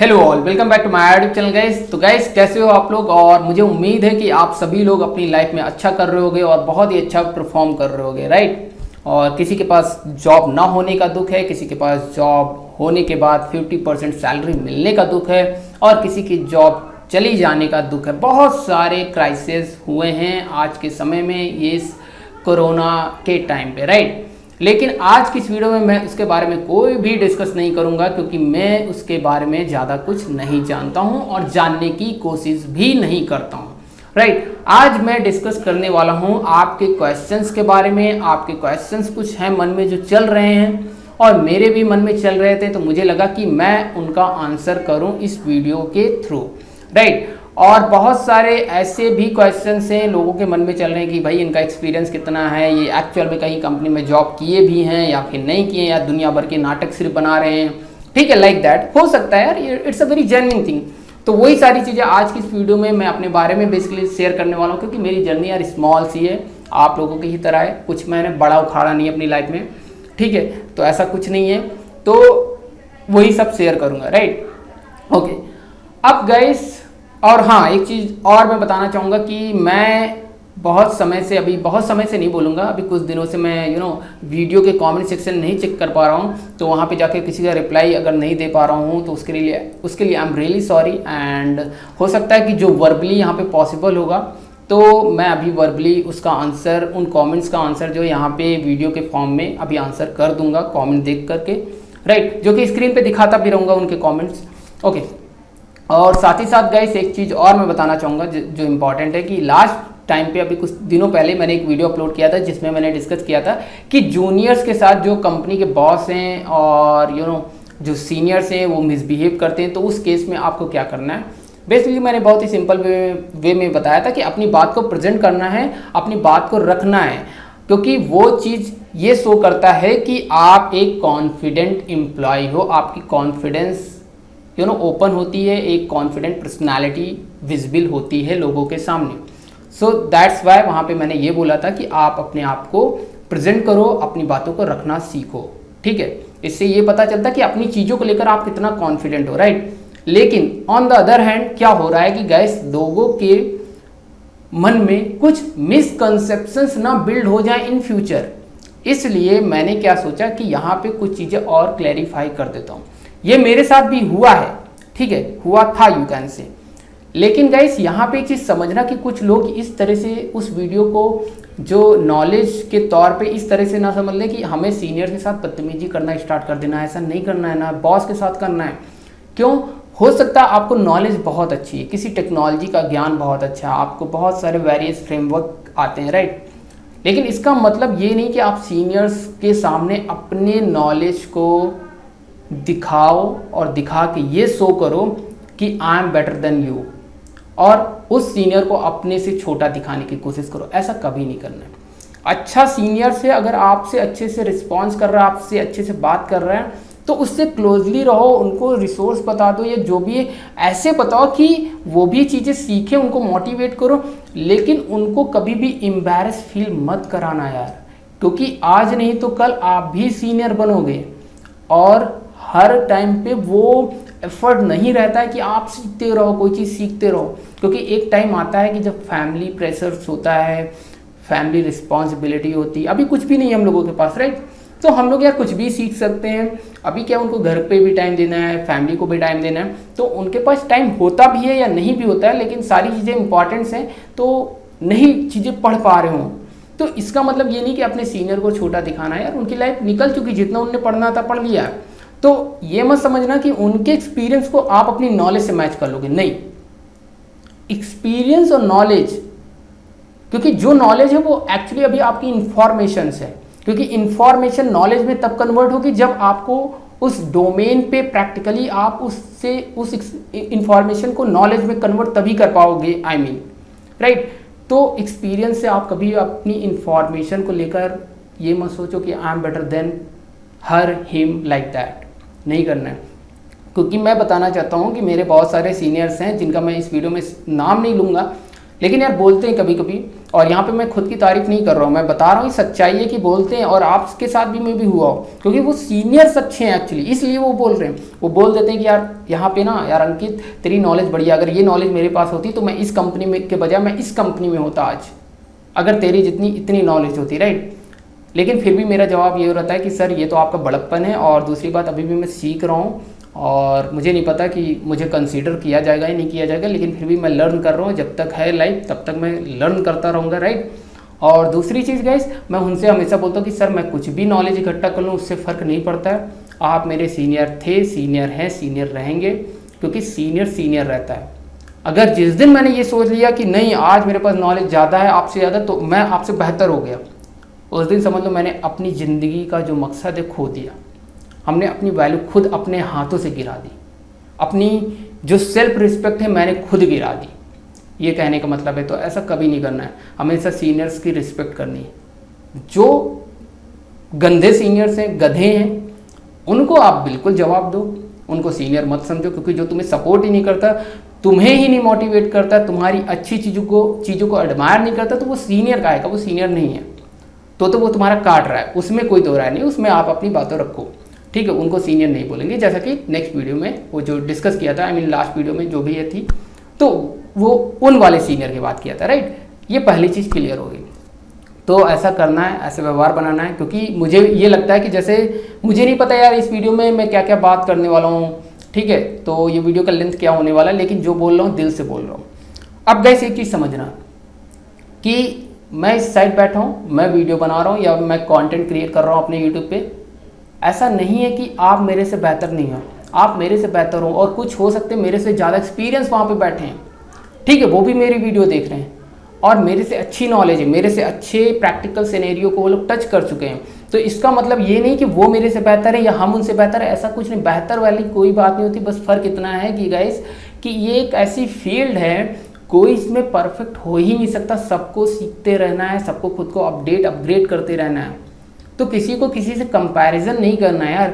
Hello all, welcome back to my YouTube channel guys. तो guys कैसे हो आप लोग। और मुझे उम्मीद है कि आप सभी लोग अपनी लाइफ में अच्छा कर रहे होगे और बहुत ही अच्छा परफॉर्म कर रहे होगे, राइट। और किसी के पास जॉब ना होने का दुख है, किसी के पास जॉब होने के बाद 50% सैलरी मिलने का दुख है, और किसी की जॉब चली जाने का दुख है। बहुत सारे क्राइसिस हुए हैं आज के समय में, ये इस कोरोना के टाइम पे, राइट। लेकिन आज की इस वीडियो में मैं उसके बारे में कोई भी डिस्कस नहीं करूंगा, क्योंकि मैं उसके बारे में ज़्यादा कुछ नहीं जानता हूं और जानने की कोशिश भी नहीं करता हूं, राइट। आज मैं डिस्कस करने वाला हूं आपके क्वेश्चंस के बारे में। आपके क्वेश्चंस कुछ हैं मन में जो चल रहे हैं और मेरे भी मन में चल रहे थे, तो मुझे लगा कि मैं उनका आंसर करूं इस वीडियो के थ्रू, राइट। और बहुत सारे ऐसे भी क्वेश्चंस हैं लोगों के मन में चल रहे हैं कि भाई इनका एक्सपीरियंस कितना है, ये एक्चुअल में कहीं कंपनी में जॉब किए भी हैं या फिर नहीं किए, या दुनिया भर के नाटक सिर्फ बना रहे हैं, ठीक है, लाइक दैट हो सकता है यार, it's a very genuine thing. तो वही सारी चीज़ें आज की इस वीडियो में मैं अपने बारे में बेसिकली शेयर करने वाला हूँ, क्योंकि मेरी जर्नी यार स्मॉल सी है, आप लोगों की ही तरह है। कुछ मैंने बड़ा उखाड़ा नहीं है अपनी लाइफ में, ठीक है, तो ऐसा कुछ नहीं है, तो वही सब शेयर करूँगा, राइट। ओके, अब गाइस, और हाँ एक चीज़ और मैं बताना चाहूँगा कि मैं बहुत समय से नहीं बोलूँगा, अभी कुछ दिनों से मैं वीडियो के कमेंट सेक्शन नहीं चेक कर पा रहा हूँ, तो वहाँ पे जाके किसी का रिप्लाई अगर नहीं दे पा रहा हूँ तो उसके लिए I am really sorry. And हो सकता है कि जो वर्बली यहाँ पे पॉसिबल होगा, तो मैं अभी वर्बली उसका आंसर, उन कॉमेंट्स का आंसर जो यहाँ पे वीडियो के फॉर्म में अभी आंसर कर दूंगा, कॉमेंट देख करके, राइट, जो कि स्क्रीन पर दिखाता भी रहूँगा उनके कॉमेंट्स, ओके। और साथ ही साथ गाइस एक चीज़ और मैं बताना चाहूँगा जो इम्पॉर्टेंट है, कि लास्ट टाइम पे अभी कुछ दिनों पहले मैंने एक वीडियो अपलोड किया था जिसमें मैंने डिस्कस किया था कि जूनियर्स के साथ जो कंपनी के बॉस हैं और जो सीनियर्स हैं वो मिसबिहेव करते हैं, तो उस केस में आपको क्या करना है। बेसिकली मैंने बहुत ही सिंपल वे में बताया था कि अपनी बात को प्रेजेंट करना है, अपनी बात को रखना है, क्योंकि वो चीज़ ये शो करता है कि आप एक कॉन्फिडेंट एम्प्लॉय हो, आपकी कॉन्फिडेंस ओपन होती है, एक कॉन्फिडेंट पर्सनालिटी विजिबल होती है लोगों के सामने। सो दैट्स वाई वहाँ पे मैंने ये बोला था कि आप अपने आप को प्रेजेंट करो, अपनी बातों को रखना सीखो, ठीक है। इससे ये पता चलता है कि अपनी चीज़ों को लेकर आप कितना कॉन्फिडेंट हो, राइट। लेकिन ऑन द अदर हैंड क्या हो रहा है कि गाइस, लोगों के मन में कुछ मिसकंसेप्शंस ना बिल्ड हो जाए इन फ्यूचर, इसलिए मैंने क्या सोचा कि यहाँ पे कुछ चीज़ें और क्लैरिफाई कर देता हूँ। ये मेरे साथ भी हुआ है, ठीक है, हुआ था यू कैन से। लेकिन गाइस यहाँ पे एक चीज़ समझना कि कुछ लोग इस तरह से उस वीडियो को जो नॉलेज के तौर पे इस तरह से ना समझ लें कि हमें सीनियर के साथ बदतमीजी करना स्टार्ट कर देना है, ऐसा नहीं करना है, ना बॉस के साथ करना है। क्यों? हो सकता है आपको नॉलेज बहुत अच्छी है, किसी टेक्नोलॉजी का ज्ञान बहुत अच्छा है, आपको बहुत सारे वेरियस फ्रेमवर्क आते हैं, राइट। लेकिन इसका मतलब ये नहीं कि आप सीनियर्स के सामने अपने नॉलेज को दिखाओ और दिखा के ये शो करो कि I am better then you, और उस सीनियर को अपने से छोटा दिखाने की कोशिश करो। ऐसा कभी नहीं करना है। अच्छा सीनियर से अगर आपसे अच्छे से रिस्पॉन्स कर रहा है, आपसे अच्छे से बात कर रहे हैं, तो उससे क्लोजली रहो, उनको रिसोर्स बता दो या जो भी है, ऐसे बताओ कि वो भी चीज़ें सीखें, उनको मोटिवेट करो। लेकिन उनको कभी भी एम्बैरेस फील मत कराना यार, क्योंकि आज नहीं तो कल आप भी सीनियर बनोगे, और हर टाइम पे वो एफर्ट नहीं रहता है कि आप सीखते रहो, कोई चीज़ सीखते रहो, क्योंकि एक टाइम आता है कि जब फैमिली प्रेशर्स होता है, फैमिली रिस्पॉन्सिबिलिटी होती है। अभी कुछ भी नहीं है हम लोगों के पास, राइट। तो हम लोग यार कुछ भी सीख सकते हैं। अभी क्या उनको घर पे भी टाइम देना है, फैमिली को भी टाइम देना है, तो उनके पास टाइम होता भी है या नहीं भी होता है, लेकिन सारी चीज़ें इंपॉर्टेंट्स हैं, तो नहीं चीज़ें पढ़ पा रहे हों। तो इसका मतलब ये नहीं कि अपने सीनियर को छोटा दिखाना है यार, उनकी लाइफ निकल चुकी, जितना उन्हें पढ़ना था पढ़ लिया। तो ये मत समझना कि उनके एक्सपीरियंस को आप अपनी नॉलेज से मैच कर लोगे, नहीं। एक्सपीरियंस और नॉलेज, क्योंकि जो नॉलेज है वो एक्चुअली अभी आपकी इंफॉर्मेशन है, क्योंकि इंफॉर्मेशन नॉलेज में तब कन्वर्ट होगी जब आपको उस डोमेन पे प्रैक्टिकली आप उससे उस इंफॉर्मेशन को नॉलेज में कन्वर्ट तभी कर पाओगे, आई मीन, राइट। तो एक्सपीरियंस से आप कभी अपनी इंफॉर्मेशन को लेकर ये मत सोचो कि I am better then her him, like that नहीं करना है। क्योंकि मैं बताना चाहता हूँ कि मेरे बहुत सारे सीनियर्स हैं जिनका मैं इस वीडियो में नाम नहीं लूँगा, लेकिन यार बोलते हैं कभी कभी, और यहाँ पे मैं खुद की तारीफ नहीं कर रहा हूँ, मैं बता रहा हूँ सच्चाई है कि बोलते हैं, और आपके साथ भी मैं भी हुआ हो, क्योंकि वो सीनियर्स अच्छे हैं एक्चुअली, इसलिए वो बोल रहे हैं। वो बोल देते हैं कि यार यहाँ पे ना यार अंकित तेरी नॉलेज बढ़िया, अगर ये नॉलेज मेरे पास होती तो मैं इस कंपनी में के बजाय मैं इस कंपनी में होता आज, अगर तेरी जितनी इतनी नॉलेज होती, राइट। लेकिन फिर भी मेरा जवाब ये रहता है कि सर ये तो आपका बड़प्पन है, और दूसरी बात अभी भी मैं सीख रहा हूँ और मुझे नहीं पता कि मुझे कंसीडर किया जाएगा या नहीं किया जाएगा, लेकिन फिर भी मैं लर्न कर रहा हूँ। जब तक है लाइफ तब तक मैं लर्न करता रहूँगा, राइट। और दूसरी चीज़ गाइस, मैं उनसे हमेशा बोलता हूँ कि सर मैं कुछ भी नॉलेज इकट्ठा कर लूँ उससे फ़र्क नहीं पड़ता है। आप मेरे सीनियर थे, सीनियर हैं, सीनियर रहेंगे, क्योंकि सीनियर सीनियर रहता है। अगर जिस दिन मैंने ये सोच लिया कि नहीं आज मेरे पास नॉलेज ज़्यादा है आपसे ज़्यादा, तो मैं आपसे बेहतर हो गया, उस दिन समझ लो मैंने अपनी ज़िंदगी का जो मकसद है खो दिया। हमने अपनी वैल्यू खुद अपने हाथों से गिरा दी, अपनी जो सेल्फ रिस्पेक्ट है मैंने खुद गिरा दी। ये कहने का मतलब है, तो ऐसा कभी नहीं करना है, हमेशा सीनियर्स की रिस्पेक्ट करनी है। जो गंदे सीनियर्स हैं, गधे हैं, उनको आप बिल्कुल जवाब दो, उनको सीनियर मत समझो, क्योंकि जो तुम्हें सपोर्ट ही नहीं करता, तुम्हें ही नहीं मोटिवेट करता, तुम्हारी अच्छी चीज़ों को एडमायर नहीं करता, तो वो सीनियर का आएगा, वो सीनियर नहीं है। तो वो तुम्हारा काट रहा है, उसमें कोई दो राय नहीं, उसमें आप अपनी बातों रखो, ठीक है। उनको सीनियर नहीं बोलेंगे, जैसा कि नेक्स्ट वीडियो में वो जो डिस्कस किया था, लास्ट वीडियो में जो भी ये थी, तो वो उन वाले सीनियर की बात किया था, राइट। ये पहली चीज़ क्लियर हो गई। तो ऐसा करना है, ऐसे व्यवहार बनाना है, क्योंकि मुझे ये लगता है कि जैसे मुझे नहीं पता यार इस वीडियो में मैं क्या क्या बात करने वाला हूँ, ठीक है, तो ये वीडियो का लेंथ क्या होने वाला है, लेकिन जो बोल रहा हूँ दिल से बोल रहा हूँ। अब गैस एक चीज़ समझना कि मैं इस साइड बैठा हूँ, मैं वीडियो बना रहा हूँ या मैं कंटेंट क्रिएट कर रहा हूँ अपने यूट्यूब पे, ऐसा नहीं है कि आप मेरे से बेहतर नहीं हो, आप मेरे से बेहतर हो, और कुछ हो सकते मेरे से ज़्यादा एक्सपीरियंस वहाँ पे बैठे हैं, ठीक है, वो भी मेरी वीडियो देख रहे हैं और मेरे से अच्छी नॉलेज है, मेरे से अच्छे प्रैक्टिकल सिनेरियो को वो लोग टच कर चुके हैं। तो इसका मतलब ये नहीं कि वो मेरे से बेहतर है या हम उनसे बेहतर है, ऐसा कुछ नहीं, बेहतर वाली कोई बात नहीं होती। बस फ़र्क इतना है कि गाइस कि ये एक ऐसी फील्ड है, कोई इसमें परफेक्ट हो ही नहीं सकता, सबको सीखते रहना है, सबको खुद को अपग्रेड करते रहना है। तो किसी को किसी से कंपैरिजन नहीं करना है यार।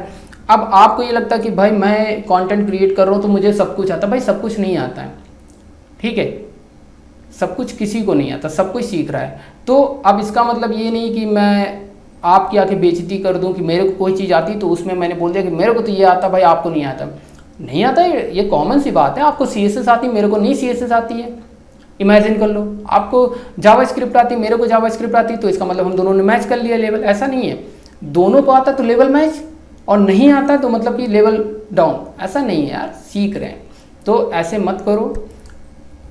अब आपको ये लगता है कि भाई मैं कंटेंट क्रिएट कर रहा हूँ तो मुझे सब कुछ आता है, भाई सब कुछ नहीं आता है, ठीक है, सब कुछ किसी को नहीं आता, सब कुछ सीख रहा है। तो अब इसका मतलब ये नहीं कि मैं आपकी आके बेइज्जती कर दूं कि मेरे को कोई चीज़ आती तो उसमें मैंने बोल दिया कि मेरे को तो ये आता, भाई आपको नहीं आता। नहीं आता, ये कॉमन सी बात है, आपको CSS आती, मेरे को नहीं CSS आती है। इमेजिन कर लो, आपको जावास्क्रिप्ट आती, मेरे को जावास्क्रिप्ट आती, तो इसका मतलब हम दोनों ने मैच कर लिया लेवल। ऐसा नहीं है, दोनों को आता तो लेवल मैच, और नहीं आता तो मतलब कि लेवल डाउन, ऐसा नहीं है यार, सीख रहे हैं। तो ऐसे मत करो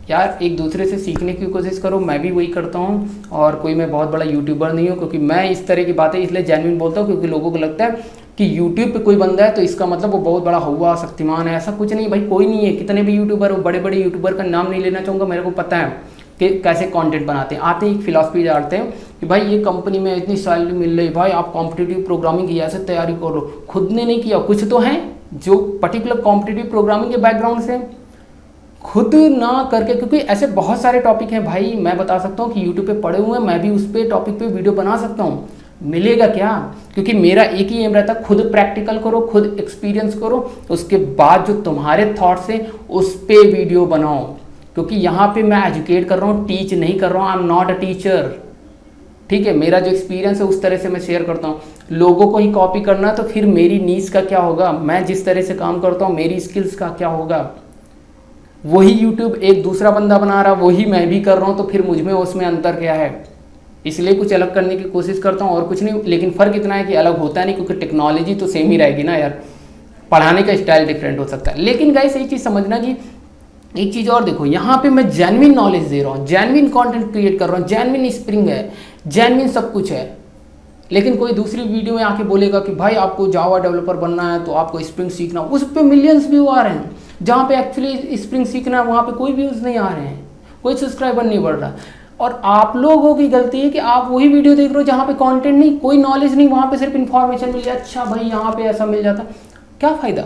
यार, एक दूसरे से सीखने की कोशिश करो, मैं भी वही करता हूँ। और कोई मैं बहुत बड़ा यूट्यूबर नहीं हूँ, क्योंकि मैं इस तरह की बातें इसलिए जेन्युइन बोलता हूँ क्योंकि लोगों को लगता है कि यूट्यूब पे कोई बंदा है तो इसका मतलब वो बहुत बड़ा हुआ शक्तिमान है। ऐसा कुछ नहीं भाई, कोई नहीं है। कितने भी यूट्यूबर, वो बड़े बड़े यूट्यूबर का नाम नहीं लेना चाहूँगा, मेरे को पता है कि कैसे कंटेंट बनाते हैं। आते ही एक फिलॉसफी डालते हैं कि भाई ये कंपनी में इतनी सैलरी मिल रही, भाई आप कॉम्पिटिटिव प्रोग्रामिंग की ऐसे तैयारी करो। खुद ने नहीं किया, कुछ तो हैं जो पर्टिकुलर कॉम्पिटिटिव प्रोग्रामिंग के बैकग्राउंड से, खुद ना करके, क्योंकि ऐसे बहुत सारे टॉपिक हैं भाई, मैं बता सकता हूँ कि यूट्यूब पे पड़े हुए हैं, मैं भी उस पर टॉपिक पे वीडियो बना सकता हूँ। मिलेगा क्या? क्योंकि मेरा एक ही एम रहता है, खुद प्रैक्टिकल करो, खुद एक्सपीरियंस करो, उसके बाद जो तुम्हारे थॉट्स हैं उस पे वीडियो बनाओ। क्योंकि यहाँ पे मैं एजुकेट कर रहा हूँ, टीच नहीं कर रहा हूँ, आई एम नॉट अ टीचर, ठीक है। मेरा जो एक्सपीरियंस है उस तरह से मैं शेयर करता हूँ। लोगों को ही कॉपी करना तो फिर मेरी नीड्स का क्या होगा? मैं जिस तरह से काम करता हूँ मेरी स्किल्स का क्या होगा? वही यूट्यूब एक दूसरा बंदा बना रहा, वही मैं भी कर रहा हूँ, तो फिर मुझ में उसमें अंतर क्या है? इसलिए कुछ अलग करने की कोशिश करता हूँ और कुछ नहीं। लेकिन फ़र्क इतना है कि अलग होता नहीं, क्योंकि टेक्नोलॉजी तो सेम ही रहेगी ना यार, पढ़ाने का स्टाइल डिफरेंट हो सकता है। लेकिन गाइस एक चीज़ समझना कि एक चीज़ और देखो, यहाँ पे मैं जेन्युइन नॉलेज दे रहा हूँ, जेन्युइन कंटेंट क्रिएट कर रहा हूँ, जेन्युइन स्प्रिंग है, जेन्युइन सब कुछ है। लेकिन कोई दूसरी वीडियो में आके बोलेगा कि भाई आपको जावा डेवलपर बनना है तो आपको स्प्रिंग सीखना, उस पर मिलियंस व्यू आ रहे हैं। जहाँ पे एक्चुअली स्प्रिंग सीखना है वहाँ पे कोई व्यूज़ नहीं आ रहे हैं, कोई सब्सक्राइबर नहीं बढ़ रहा। और आप लोगों की गलती है कि आप वही वीडियो देख रहे हो जहाँ पे कंटेंट नहीं, कोई नॉलेज नहीं, वहाँ पे सिर्फ इन्फॉर्मेशन मिल जाए, अच्छा भाई यहाँ पे ऐसा मिल जाता, क्या फ़ायदा?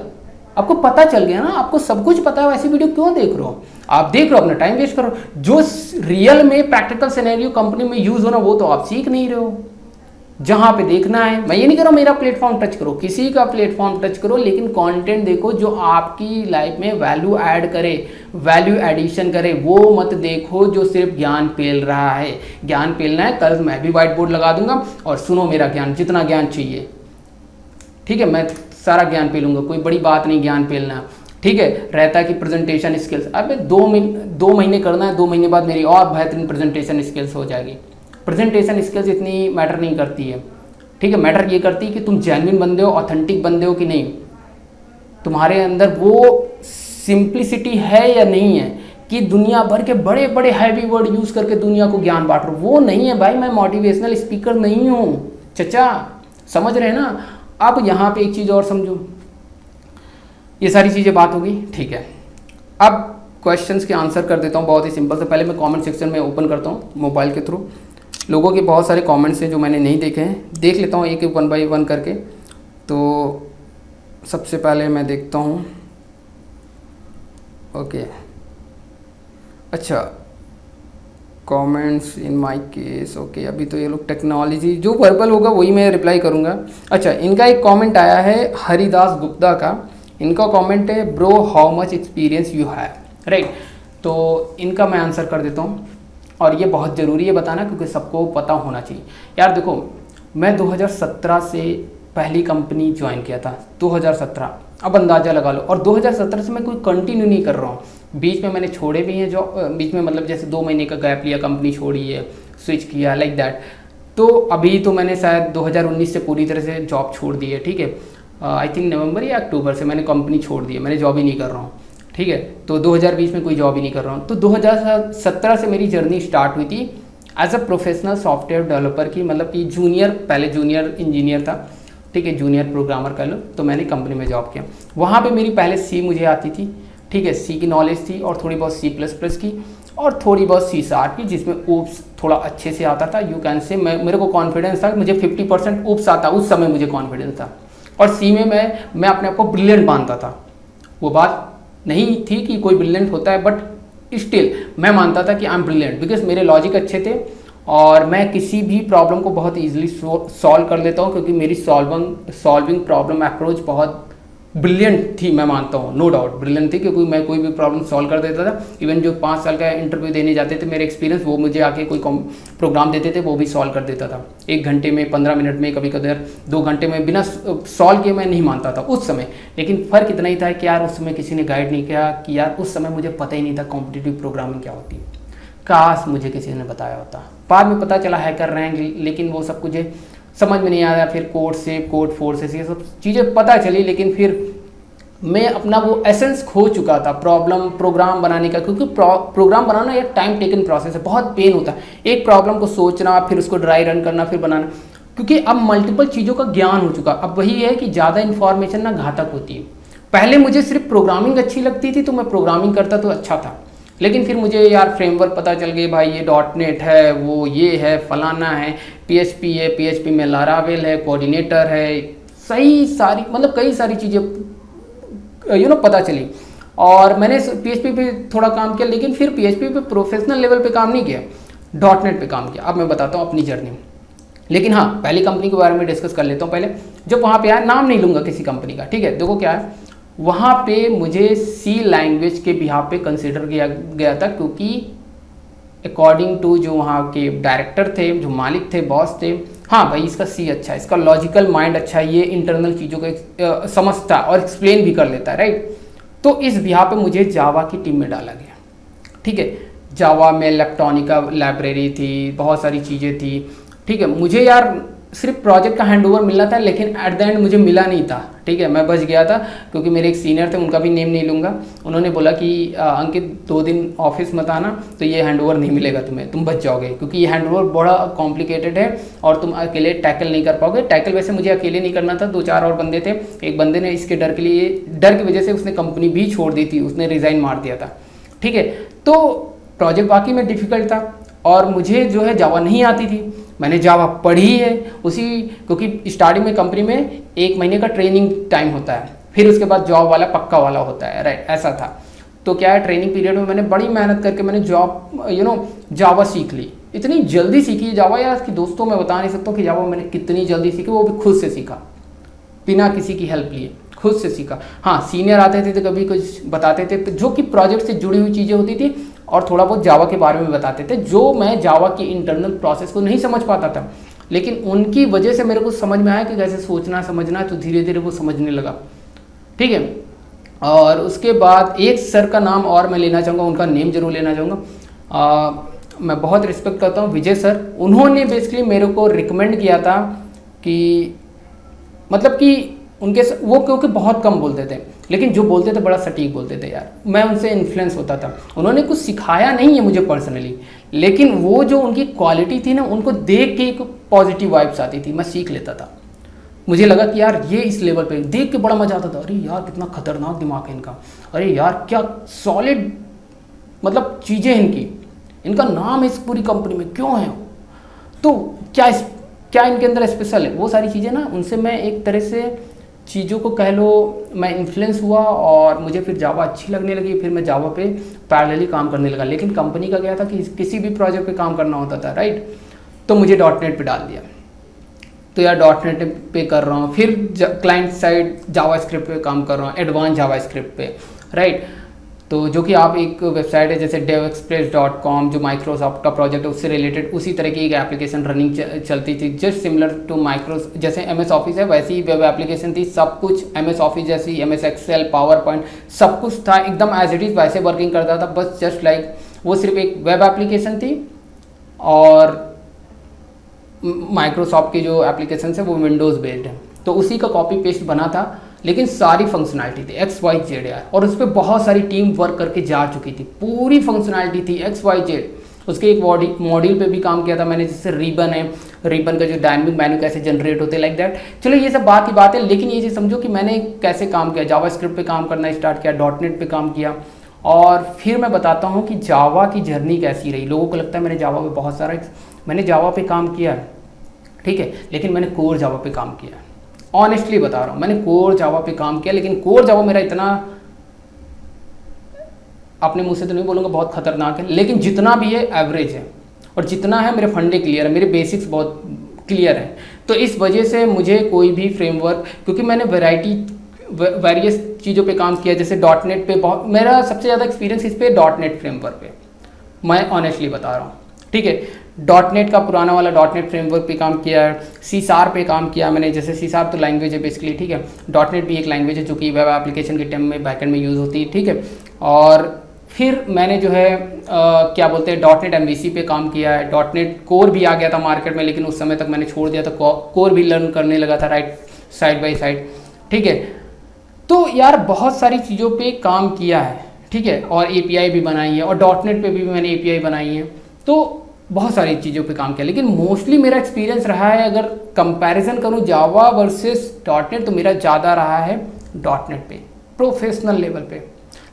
आपको पता चल गया ना, आपको सब कुछ पता है, ऐसी वीडियो क्यों देख रहे हो? आप देख रहे हो अपना टाइम वेस्ट करो। जो रियल में प्रैक्टिकल सिनेरियो कंपनी में यूज़ हो ना, वो तो आप सीख नहीं रहे हो। जहाँ पे देखना है, मैं ये नहीं कह रहा हूँ मेरा प्लेटफॉर्म टच करो, किसी का प्लेटफॉर्म टच करो, लेकिन कंटेंट देखो जो आपकी लाइफ में वैल्यू ऐड करे, वैल्यू एडिशन करे। वो मत देखो जो सिर्फ ज्ञान पेल रहा है। ज्ञान पेलना है, कल मैं भी व्हाइट बोर्ड लगा दूंगा और सुनो मेरा ज्ञान, जितना ज्ञान चाहिए, ठीक है, मैं सारा ज्ञान पेलूंगा, कोई बड़ी बात नहीं ज्ञान पेलना, ठीक है। रहता है कि प्रेजेंटेशन स्किल्स, अब 2 महीने करना है, 2 महीने बाद मेरी और बेहतरीन प्रेजेंटेशन स्किल्स हो जाएगी। प्रेजेंटेशन स्किल्स इतनी मैटर नहीं करती है, ठीक है। मैटर ये करती है कि तुम जेन्युइन बंदे हो, ऑथेंटिक बंदे हो कि नहीं, तुम्हारे अंदर वो सिंप्लिसिटी है या नहीं है कि दुनिया भर के बड़े बड़े हैवी वर्ड यूज करके दुनिया को ज्ञान बांट रहे हो। वो नहीं है भाई, मैं मोटिवेशनल स्पीकर नहीं हूँ चचा, समझ रहे हैं ना। अब यहाँ पे एक चीज़ और समझो, ये सारी चीज़ें बात होगी, ठीक है। अब क्वेश्चंस के आंसर कर देता हूँ बहुत ही सिंपल से। पहले मैं कमेंट सेक्शन में ओपन करता हूँ मोबाइल के थ्रू, लोगों के बहुत सारे कमेंट्स हैं जो मैंने नहीं देखे हैं, देख लेता हूँ एक एक 1 बाय 1 करके। तो सबसे पहले मैं देखता हूँ, ओके, अच्छा, comments in my case, okay. अभी तो ये लोग टेक्नोलॉजी, जो वर्बल होगा वही मैं रिप्लाई करूँगा। अच्छा, इनका एक कमेंट आया है हरिदास गुप्ता का, इनका कमेंट है bro how much experience you have, right. तो इनका मैं आंसर कर देता हूँ, और ये बहुत ज़रूरी है बताना क्योंकि सबको पता होना चाहिए। यार देखो, मैं 2017 से पहली कंपनी ज्वाइन किया था, 2017, अब अंदाज़ा लगा लो। और 2017 से मैं कोई कंटिन्यू नहीं कर रहा हूँ, बीच में मैंने छोड़े भी हैं, जो बीच में मतलब जैसे 2 महीने का गैप लिया, कंपनी छोड़ी है, स्विच किया, लाइक दैट। तो अभी तो मैंने शायद 2019 से पूरी तरह से जॉब छोड़ दी है, ठीक है। आई थिंक नवंबर या अक्टूबर से मैंने कंपनी छोड़ दी है, मैंने जॉब ही नहीं कर रहा हूँ, ठीक है। तो 2020 में कोई जॉब ही नहीं कर रहा हूँ। तो 2017 से मेरी जर्नी स्टार्ट हुई थी as a professional software developer की, मतलब कि जूनियर, पहले जूनियर इंजीनियर था, ठीक है, जूनियर प्रोग्रामर कह लो। तो मैंने कंपनी में जॉब किया, वहाँ पे मेरी पहले सी मुझे आती थी, ठीक है, सी की नॉलेज थी, और थोड़ी बहुत C++ की, और थोड़ी बहुत C# की, जिसमें ऊप्स थोड़ा अच्छे से आता था। यू कैन से मेरे को कॉन्फिडेंस था, मुझे 50% ऊप्स आता, उस समय मुझे कॉन्फिडेंस था। और सी में मैं अपने आप को ब्रिलियंट मानता था। वो बात नहीं थी कि कोई ब्रिलियंट होता है, बट स्टिल मैं मानता था कि आई एम ब्रिलियंट, बिकॉज मेरे लॉजिक अच्छे थे और मैं किसी भी प्रॉब्लम को बहुत ईजिली सॉल्व कर लेता हूँ, क्योंकि मेरी सॉल्विंग प्रॉब्लम अप्रोच बहुत ब्रिलियंट थी, मैं मानता हूँ, नो डाउट ब्रिलियंट थी, क्योंकि मैं कोई भी प्रॉब्लम सॉल्व कर देता था। इवन जो 5 साल का इंटरव्यू देने जाते थे मेरे एक्सपीरियंस, वो मुझे आके कोई प्रोग्राम देते थे, वो भी सॉल्व कर देता था 1 घंटे में, 15 मिनट में, कभी कभी 2 घंटे में, बिना सॉल्व किए मैं नहीं मानता था उस समय। लेकिन फ़र्क इतना ही था कि यार उस समय किसी ने गाइड नहीं किया, कि यार उस समय मुझे पता ही नहीं था कॉम्पिटिटिव प्रोग्रामिंग क्या होती है। काश मुझे किसी ने बताया होता। बाद में पता चला हैकर रैंक, लेकिन वो सब कुछ समझ में नहीं आया। फिर कोड फोर्सेस, ये सब चीज़ें पता चली, लेकिन फिर मैं अपना वो एसेंस खो चुका था प्रोग्राम बनाने का, क्योंकि प्रोग्राम बनाना एक टाइम टेकन प्रोसेस है, बहुत पेन होता है एक प्रॉब्लम को सोचना, फिर उसको ड्राई रन करना, फिर बनाना, क्योंकि अब मल्टीपल चीज़ों का ज्ञान हो चुका। अब वही है कि ज़्यादा इन्फॉर्मेशन ना घातक होती है। पहले मुझे सिर्फ प्रोग्रामिंग अच्छी लगती थी, तो मैं प्रोग्रामिंग करता तो अच्छा था, लेकिन फिर मुझे यार फ्रेमवर्क पता चल गए, भाई ये .NET है, वो ये है, फलाना है, PHP है, PHP में लारावेल है, कोऑर्डिनेटर है, सही सारी मतलब कई सारी चीज़ें पता चली। और मैंने PHP पे थोड़ा काम किया, लेकिन फिर PHP पे प्रोफेशनल लेवल पे काम नहीं किया, .NET पे काम किया। अब मैं बताता हूँ अपनी जर्नी। लेकिन हाँ, पहली कंपनी के बारे में डिस्कस कर लेता हूँ पहले। जब वहाँ पे आया, नाम नहीं लूँगा किसी कंपनी का, ठीक है। देखो क्या है, वहाँ पे मुझे C लैंग्वेज के बिहाफ पे कंसिडर किया गया था, क्योंकि अकॉर्डिंग टू जो वहाँ के डायरेक्टर थे, जो मालिक थे, बॉस थे, हाँ भाई इसका C अच्छा है, इसका लॉजिकल माइंड अच्छा है, ये इंटरनल चीज़ों को समझता और एक्सप्लेन भी कर लेता है, राइट। तो इस बिहाफ पे मुझे जावा की टीम में डाला गया, ठीक है। जावा में इलेक्ट्रॉनिका लाइब्रेरी थी, बहुत सारी चीज़ें थी, ठीक है। मुझे यार सिर्फ प्रोजेक्ट का हैंडओवर मिलना था, लेकिन एट द एंड मुझे मिला नहीं था, ठीक है। मैं बच गया था, क्योंकि मेरे एक सीनियर थे, उनका भी नेम नहीं लूँगा, उन्होंने बोला कि अंकित 2 दिन ऑफिस मत आना, तो ये हैंडओवर नहीं मिलेगा तुम्हें, तुम बच जाओगे, क्योंकि ये हैंडओवर बड़ा कॉम्प्लिकेटेड है और तुम अकेले टैकल नहीं कर पाओगे। टैकल वैसे मुझे अकेले नहीं करना था, 2-4 और बंदे थे। एक बंदे ने इसके डर की वजह से उसने कंपनी भी छोड़ दी थी, उसने रिज़ाइन मार दिया था, ठीक है। तो प्रोजेक्ट वाकई में डिफ़िकल्ट था, और मुझे जो है जावा नहीं आती थी। मैंने जावा पढ़ी है उसी, क्योंकि स्टार्टिंग में कंपनी में 1 महीने का ट्रेनिंग टाइम होता है, फिर उसके बाद जॉब वाला पक्का वाला होता है, राइट, ऐसा था। तो क्या है, ट्रेनिंग पीरियड में मैंने बड़ी मेहनत करके मैंने जावा सीख ली, इतनी जल्दी सीखी जावा यार कि दोस्तों मैं बता नहीं सकता कि जावा मैंने कितनी जल्दी सीखी, वो भी खुद से सीखा बिना किसी की हेल्प लिए, खुद से सीखा। हाँ, सीनियर आते थे तो कभी कुछ बताते थे जो कि प्रोजेक्ट से जुड़ी हुई चीज़ें होती थी, और थोड़ा बहुत जावा के बारे में बताते थे जो मैं जावा की इंटरनल प्रोसेस को नहीं समझ पाता था, लेकिन उनकी वजह से मेरे को समझ में आया कि कैसे सोचना समझना, तो धीरे धीरे वो समझने लगा। ठीक है, और उसके बाद एक सर का नाम और मैं लेना चाहूँगा, उनका नेम जरूर लेना चाहूँगा। मैं बहुत रिस्पेक्ट करता हूँ विजय सर। उन्होंने बेसिकली मेरे को रिकमेंड किया था कि मतलब कि वो क्योंकि बहुत कम बोलते थे, लेकिन जो बोलते थे बड़ा सटीक बोलते थे यार, मैं उनसे इन्फ्लुएंस होता था। उन्होंने कुछ सिखाया नहीं है मुझे पर्सनली, लेकिन वो जो उनकी क्वालिटी थी ना, उनको देख के एक पॉजिटिव वाइब्स आती थी, मैं सीख लेता था। मुझे लगा कि यार ये इस लेवल पे देख के बड़ा मजा आता था, अरे यार कितना खतरनाक दिमाग है इनका, अरे यार क्या सॉलिड मतलब चीज़ें इनका नाम इस पूरी कंपनी में क्यों है, तो क्या इनके अंदर स्पेशल है, वो सारी चीज़ें ना, उनसे मैं एक तरह से चीज़ों को कह लो मैं इन्फ्लुएंस हुआ, और मुझे फिर जावा अच्छी लगने लगी। फिर मैं जावा पे पैरेलली काम करने लगा। लेकिन कंपनी का क्या था कि किसी भी प्रोजेक्ट पे काम करना होता था, राइट, तो मुझे .NET पे डाल दिया। तो यार .NET पे कर रहा हूँ, फिर क्लाइंट साइड जावास्क्रिप्ट पे काम कर रहा हूँ, एडवांस जावास्क्रिप्ट पे, राइट। तो जो कि आप एक वेबसाइट है जैसे devexpress.com, जो माइक्रोसॉफ्ट का प्रोजेक्ट है उससे रिलेटेड उसी तरह की एक एप्लीकेशन रनिंग चलती थी, जस्ट सिमिलर टू जैसे MS ऑफिस है वैसी वेब एप्लीकेशन थी, सब कुछ MS ऑफिस जैसी, MS एक्सेल, पावर पॉइंट सब कुछ था एकदम एज इट इज़ वैसे वर्किंग करता था, बस जस्ट लाइक वो सिर्फ एक वेब एप्लीकेशन थी, और माइक्रोसॉफ्ट की जो एप्लीकेशन है वो विंडोज़ बेस्ड है, तो उसी का कॉपी पेस्ट बना था, लेकिन सारी फंक्शनैलिटी थी XYZ यार, और उस पर बहुत सारी टीम वर्क करके जा चुकी थी, पूरी फंक्शनैलिटी थी XYZ। उसके एक मॉड्यूल पे भी काम किया था मैंने, जैसे रिबन है, रिबन का जो डायनामिक मेन्यू कैसे जनरेट होते लाइक दैट। चलो ये सब बात की बात है, लेकिन ये चीज़ समझो कि मैंने कैसे काम किया, जावास्क्रिप्ट पे काम करना स्टार्ट किया, .NET पे काम किया, और फिर मैं बताता हूँ कि जावा की जर्नी कैसी रही। लोगों को लगता है मैंने जावा पे काम किया, ठीक है, लेकिन मैंने कोर जावा पे काम किया, ऑनेस्टली बता रहा हूँ, मैंने कोर जावा पे काम किया, लेकिन कोर जावा मेरा इतना, अपने मुंह से तो नहीं बोलूँगा बहुत खतरनाक है, लेकिन जितना भी है एवरेज है, और जितना है मेरे फंडे क्लियर है, मेरे बेसिक्स बहुत क्लियर हैं। तो इस वजह से मुझे कोई भी फ्रेमवर्क, क्योंकि मैंने वेरियस चीज़ों पे काम किया, जैसे .NET पे बहुत मेरा सबसे ज़्यादा एक्सपीरियंस इस पे .NET फ्रेमवर्क पे, मैं ऑनेस्टली बता रहा हूँ, ठीक है। .NET का पुराना वाला .NET फ्रेमवर्क पे काम किया है, C# पे काम किया मैंने, जैसे C# तो लैंग्वेज है बेसिकली, ठीक है। .NET भी एक लैंग्वेज है जो कि वेब एप्लीकेशन के टाइम में बैकएंड में यूज़ होती है, ठीक है। और फिर मैंने जो है क्या बोलते हैं .NET MVC पे काम किया है। .NET कोर भी आ गया था मार्केट में, लेकिन उस समय तक मैंने छोड़ दिया था, कोर भी लर्न करने लगा था, राइट, साइड बाई साइड, ठीक है। तो यार बहुत सारी चीज़ों पे काम किया है, ठीक है, और API भी बनाई है, और .NET पे भी मैंने API बनाई है, तो बहुत सारी चीज़ों पे काम किया। लेकिन मोस्टली मेरा एक्सपीरियंस रहा है, अगर कंपैरिजन करूँ जावा वर्सेस .NET, तो मेरा ज़्यादा रहा है .NET पे, प्रोफेशनल लेवल पे।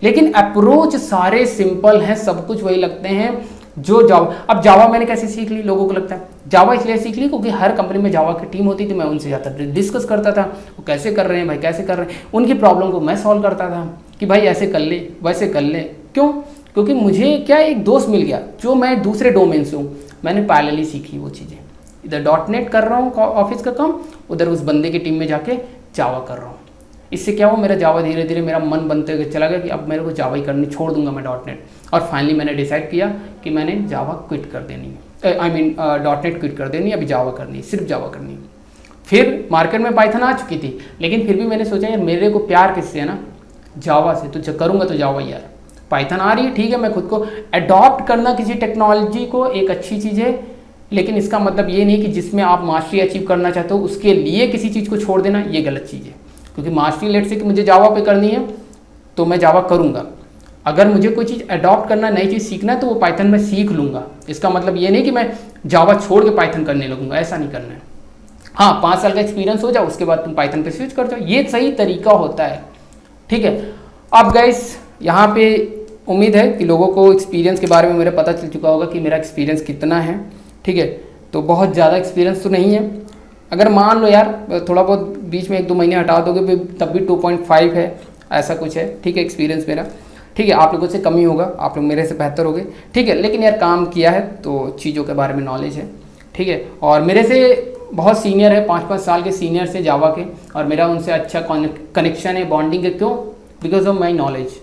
लेकिन अप्रोच सारे सिंपल हैं, सब कुछ वही लगते हैं जो जावा। अब जावा मैंने कैसे सीख ली, लोगों को लगता है जावा इसलिए सीख ली क्योंकि हर कंपनी में जावा की टीम होती थी, मैं उनसे ज़्यादा डिस्कस करता था, वो कैसे कर रहे हैं भाई, कैसे कर रहे हैं, उनकी प्रॉब्लम को मैं सॉल्व करता था कि भाई ऐसे कर ले वैसे कर ले। क्यों? क्योंकि मुझे क्या एक दोस्त मिल गया जो मैं दूसरे डोमेन से हूँ, मैंने पैरेलली सीखी वो चीज़ें, इधर .NET कर रहा हूँ ऑफिस का काम, उधर उस बंदे की टीम में जाके जावा कर रहा हूँ। इससे क्या हुआ, मेरा जावा धीरे धीरे मेरा मन बनते हुए चला गया कि अब मेरे को जावा ही करनी, छोड़ दूंगा मैं .NET। और फाइनली मैंने डिसाइड किया कि मैंने जावा क्विट कर देनी है, .NET क्विट कर देनी है, अभी जावा करनी है, सिर्फ जावा करनी है। फिर मार्केट में पाइथन आ चुकी थी, लेकिन फिर भी मैंने सोचा यार मेरे को प्यार किससे है ना, जावा से, तो करूँगा तो जावा यार। पाइथन आ रही है, ठीक है, मैं खुद को अडॉप्ट करना किसी टेक्नोलॉजी को एक अच्छी चीज़ है, लेकिन इसका मतलब ये नहीं कि जिसमें आप मास्टरी अचीव करना चाहते हो उसके लिए किसी चीज़ को छोड़ देना, ये गलत चीज़ है। क्योंकि मास्टरी लेट से कि मुझे जावा पे करनी है तो मैं जावा करूँगा, अगर मुझे कोई चीज़ अडॉप्ट करना, नई चीज़ सीखना है तो वो पाइथन में सीख लूँगा। इसका मतलब ये नहीं कि मैं जावा छोड़ के पाइथन करने लगूँगा, ऐसा नहीं करना है। हाँ, 5 साल का एक्सपीरियंस हो जाए उसके बाद तुम पाइथन पे स्विच कर जाओ, ये सही तरीका होता है, ठीक है। अब गाइस यहाँ पे उम्मीद है कि लोगों को एक्सपीरियंस के बारे में मेरा पता चल चुका होगा कि मेरा एक्सपीरियंस कितना है, ठीक है। तो बहुत ज़्यादा एक्सपीरियंस तो नहीं है, अगर मान लो यार थोड़ा बहुत बीच में 1-2 महीने हटा दोगे तब भी 2.5 है, ऐसा कुछ है, ठीक है, एक्सपीरियंस मेरा। ठीक है, आप लोगों से कम ही होगा, आप लोग मेरे से बेहतर होगे, ठीक है, लेकिन यार काम किया है तो चीज़ों के बारे में नॉलेज है, ठीक है। और मेरे से बहुत सीनियर है, 5-5 साल के सीनियर से जावा के, और मेरा उनसे अच्छा कनेक्शन है, बॉन्डिंग है। क्यों? Because of my knowledge.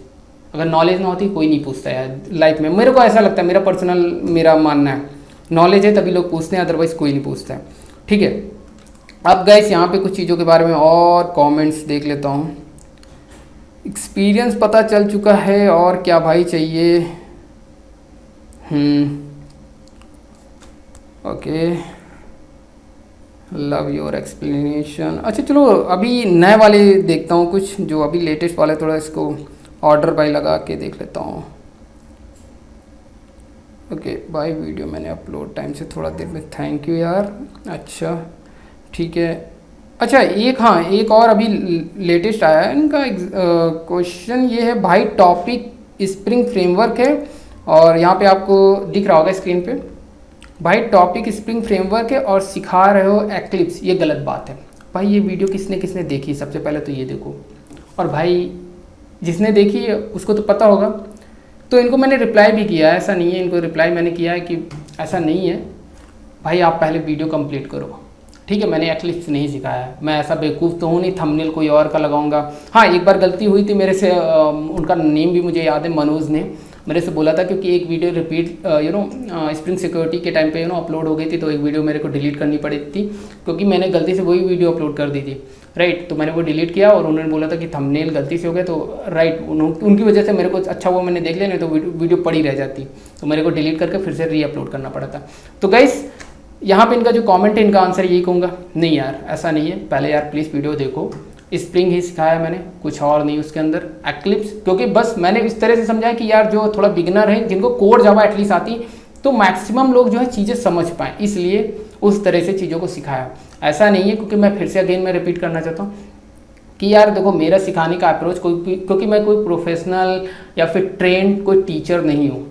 अगर नॉलेज ना होती कोई नहीं पूछता यार लाइफ में, मेरे को ऐसा लगता है, मेरा मानना है, नॉलेज है तभी लोग पूछते हैं, अदरवाइज कोई नहीं पूछता है, ठीक है। अब गाइस यहाँ पे कुछ चीज़ों के बारे में और कमेंट्स देख लेता हूँ। एक्सपीरियंस पता चल चुका है, और क्या भाई चाहिए। Okay, love your explanation. अच्छा चलो अभी नए वाले देखता हूँ, कुछ जो अभी लेटेस्ट वाले, थोड़ा इसको ऑर्डर बाय लगा के देख लेता हूँ। ओके बाय वीडियो मैंने अपलोड टाइम से थोड़ा देर में, थैंक यू यार। अच्छा ठीक है। अच्छा एक और अभी लेटेस्ट आया है इनका क्वेश्चन, ये है भाई टॉपिक स्प्रिंग फ्रेमवर्क है, और यहाँ पे आपको दिख रहा होगा स्क्रीन पे, भाई टॉपिक स्प्रिंग फ्रेमवर्क है और सिखा रहे हो एक्लिप्स, ये गलत बात है भाई। ये वीडियो किसने किसने देखी, सबसे पहले तो ये देखो, और भाई जिसने देखी है उसको तो पता होगा। तो इनको मैंने रिप्लाई भी किया है, ऐसा नहीं है, इनको रिप्लाई मैंने किया है कि ऐसा नहीं है भाई, आप पहले वीडियो कंप्लीट करो, ठीक है। मैंने एक्लिप्स नहीं सिखाया है, मैं ऐसा बेवकूफ़ तो हूँ नहीं थंबनेल कोई और का लगाऊंगा। हाँ एक बार गलती हुई थी मेरे से, उनका नेम भी मुझे याद है, मनोज ने मेरे से बोला था, क्योंकि एक वीडियो रिपीट स्प्रिंग सिक्योरिटी के टाइम पे अपलोड हो गई थी, तो एक वीडियो मेरे को डिलीट करनी पड़ी थी, क्योंकि मैंने गलती से वही वीडियो अपलोड कर दी थी, राइट। तो मैंने वो डिलीट किया, और उन्होंने बोला था कि थंबनेल गलती से हो गया, तो राइट उनकी वजह से मेरे को अच्छा वो मैंने देख लिया, नहीं तो वीडियो पड़ी रह जाती, तो मेरे को डिलीट करके फिर से री अपलोड करना पड़ा था। तो गाइस यहाँ पे इनका जो कमेंट है, इनका आंसर यही कहूँगा, नहीं यार ऐसा नहीं है, पहले यार प्लीज़ वीडियो देखो, स्प्रिंग ही सिखाया मैंने, कुछ और नहीं उसके अंदर, एक्लिप्स, क्योंकि बस मैंने इस तरह से समझा कि यार जो थोड़ा बिगिनर है, जिनको कोड जावा एटलीस्ट आती, तो मैक्सिमम लोग जो है चीज़ें समझ पाएँ, इसलिए उस तरह से चीज़ों को सिखाया। ऐसा नहीं है, क्योंकि मैं फिर से अगेन मैं रिपीट करना चाहता हूँ कि यार देखो मेरा सिखाने का अप्रोच क्योंकि मैं कोई प्रोफेशनल या फिर ट्रेंड कोई टीचर नहीं हूँ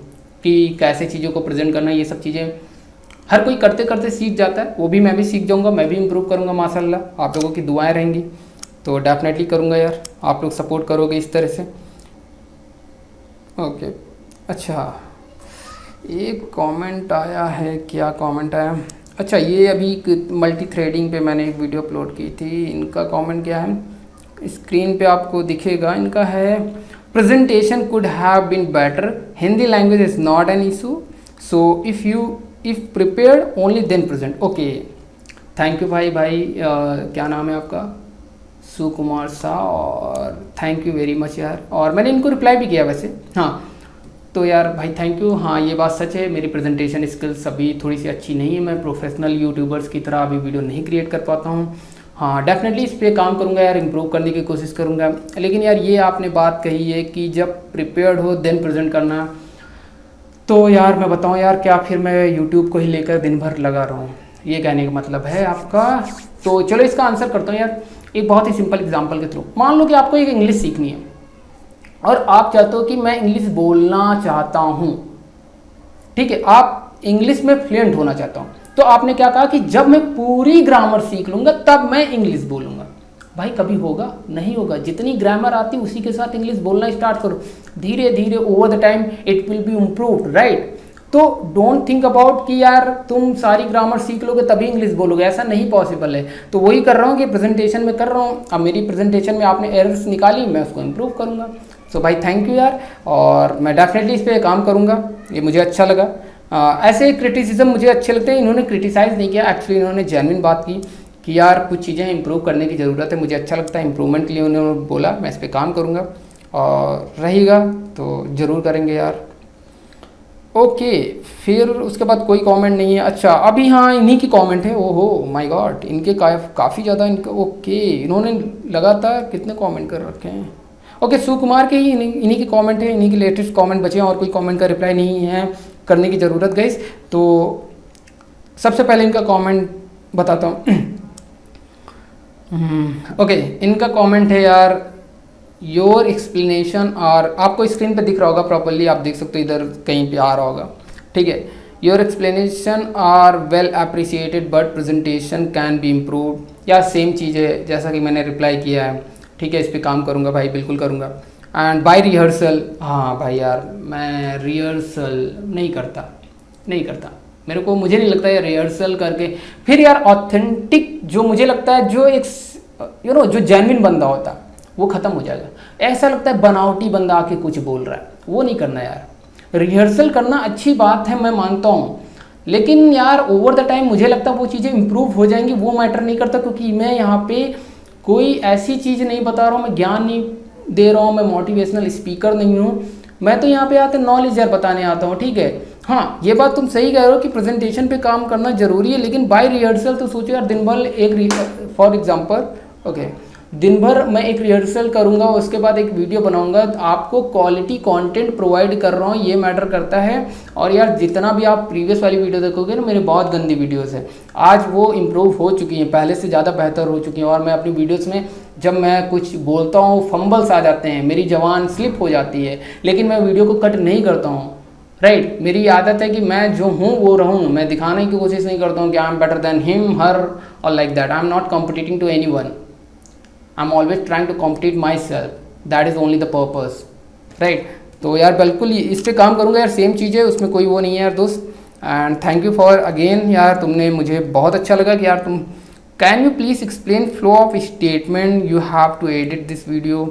कि कैसे चीज़ों को प्रेजेंट करना, ये सब चीज़ें हर कोई करते करते सीख जाता है, वो भी मैं भी सीख जाऊँगा, मैं भी इम्प्रूव करूँगा माशाल्लाह। आप लोगों की दुआएं रहेंगी तो डेफिनेटली करूँगा यार, आप लोग सपोर्ट करोगे इस तरह से। ओके अच्छा एक कमेंट आया है, क्या कमेंट आया, अच्छा ये अभी मल्टी थ्रेडिंग पे मैंने एक वीडियो अपलोड की थी, इनका कमेंट क्या है, स्क्रीन पे आपको दिखेगा, इनका है presentation could have been better, Hindi language is not an issue, so if prepared only then present. Okay thank you भाई क्या नाम है आपका, सुकुमार शाह, और थैंक यू वेरी मच यार, और मैंने इनको रिप्लाई भी किया वैसे। हाँ तो यार भाई थैंक यू। हाँ ये बात सच है, मेरी प्रेजेंटेशन स्किल्स अभी थोड़ी सी अच्छी नहीं है, मैं प्रोफेशनल यूट्यूबर्स की तरह अभी वीडियो नहीं क्रिएट कर पाता हूँ। हाँ डेफिनेटली इस पर काम करूँगा यार, इम्प्रूव करने की कोशिश करूँगा। लेकिन यार ये आपने बात कही है कि जब प्रिपेयर्ड हो देन प्रेजेंट करना, तो यार मैं बताऊँ यार क्या फिर मैं यूट्यूब को ही लेकर दिन भर लगा रहा हूँ, ये कहने का मतलब है आपका। तो चलो इसका आंसर करता हूँ यार, एक बहुत ही सिंपल एग्जांपल के थ्रू। मान लो कि आपको एक इंग्लिश सीखनी है और आप चाहते हो कि मैं इंग्लिश बोलना चाहता हूँ, ठीक है, आप इंग्लिश में फ्लुएंट होना चाहता हूँ, तो आपने क्या कहा कि जब मैं पूरी ग्रामर सीख लूँगा तब मैं इंग्लिश बोलूँगा। भाई कभी होगा? नहीं होगा। जितनी ग्रामर आती उसी के साथ इंग्लिश बोलना स्टार्ट करो, धीरे धीरे over the time it will be improved, right. तो डोंट थिंक अबाउट कि यार तुम सारी ग्रामर सीख लोगे तभी इंग्लिश बोलोगे, ऐसा नहीं पॉसिबल है। तो वही कर रहा हूँ कि प्रेजेंटेशन में कर रहा हूँ, अब मेरी प्रेजेंटेशन में आपने एरर्स निकाली, मैं उसको इम्प्रूव करूँगा। सो भाई थैंक यू यार, और मैं डेफिनेटली इस पर काम करूँगा, ये मुझे अच्छा लगा। ऐसे क्रिटिसिज्म मुझे अच्छे लगते हैं, इन्होंने क्रिटिसाइज़ नहीं किया, एक्चुअली इन्होंने जेन्युइन बात की कि यार कुछ चीज़ें इंप्रूव करने की ज़रूरत है, मुझे अच्छा लगता है, इंप्रूवमेंट के लिए उन्होंने बोला, मैं इस पर काम करूँगा, और रहेगा तो ज़रूर करेंगे यार। ओके फिर उसके बाद कोई कमेंट नहीं है। अच्छा अभी हाँ इन्हीं की कमेंट है, ओहो माय गॉड, इनके काफ़ी ज़्यादा इनके, ओके इन्होंने लगातार कितने कमेंट कर रखे हैं। ओके सुकुमार के ही इन्हीं के कमेंट है, इन्हीं के लेटेस्ट कमेंट बचे हैं, और कोई कमेंट का रिप्लाई नहीं है करने की ज़रूरत गाइस। तो सबसे पहले इनका कमेंट बताता हूँ। ओके इनका कमेंट है यार, योर एक्सप्लेनेशन, और आपको स्क्रीन पे दिख रहा होगा प्रॉपरली, आप देख सकते हो, इधर कहीं पे आ रहा होगा, ठीक है। Your explanation are well appreciated but presentation can be improved, या सेम चीज़ है जैसा कि मैंने रिप्लाई किया है, ठीक है। इस पर काम करूँगा भाई, बिल्कुल करूँगा। एंड बाय रिहर्सल, हाँ भाई यार मैं रिहर्सल नहीं करता मेरे को, मुझे नहीं लगता यार रिहर्सल करके फिर यार ऑथेंटिक जो मुझे लगता है जो एक जो जेन्युइन बंदा होता है वो खत्म हो जाएगा। ऐसा लगता है बनावटी बंदा आके कुछ बोल रहा है, वो नहीं करना यार। रिहर्सल करना अच्छी बात है, मैं मानता हूँ, लेकिन यार ओवर द टाइम मुझे लगता है वो चीज़ें इंप्रूव हो जाएंगी, वो मैटर नहीं करता। क्योंकि मैं यहाँ पे कोई ऐसी चीज़ नहीं बता रहा हूँ, मैं ज्ञान नहीं दे रहा हूँ, मैं मोटिवेशनल स्पीकर नहीं हूँ, मैं तो यहाँ पे आते नॉलेज यार बताने आता हूँ, ठीक है। हाँ ये बात तुम सही कह रहे हो कि प्रेजेंटेशन पे काम करना जरूरी है, लेकिन बाय रिहर्सल तो सोचो यार दिन भर एक फॉर एग्जांपल ओके दिन भर मैं एक रिहर्सल करूंगा, उसके बाद एक वीडियो बनाऊंगा, तो आपको क्वालिटी कंटेंट प्रोवाइड कर रहा हूँ, ये मैटर करता है। और यार जितना भी आप प्रीवियस वाली वीडियो देखोगे ना, मेरे बहुत गंदी वीडियोस है, आज वो इम्प्रूव हो चुकी हैं, पहले से ज़्यादा बेहतर हो चुकी हैं। और मैं अपनी वीडियोस में जब मैं कुछ बोलता हूँ फंबल्स आ जाते हैं, मेरी जबान स्लिप हो जाती है, लेकिन मैं वीडियो को कट नहीं करता हूँ, राइट। मेरी आदत है कि मैं जो हूँ वो रहूँ, मैं दिखाने की कोशिश नहीं करता हूँ कि I am better than him her और like that. I am not competing to anyone, I am always trying to compete myself, that is only the purpose, right. तो यार बिल्कुल इस पर काम करूँगा यार, सेम चीज़ है, उसमें कोई वो नहीं है यार दोस्त। And thank you for again यार, तुमने मुझे बहुत अच्छा लगा कि यार तुम can you please explain flow of statement, you have to edit this video,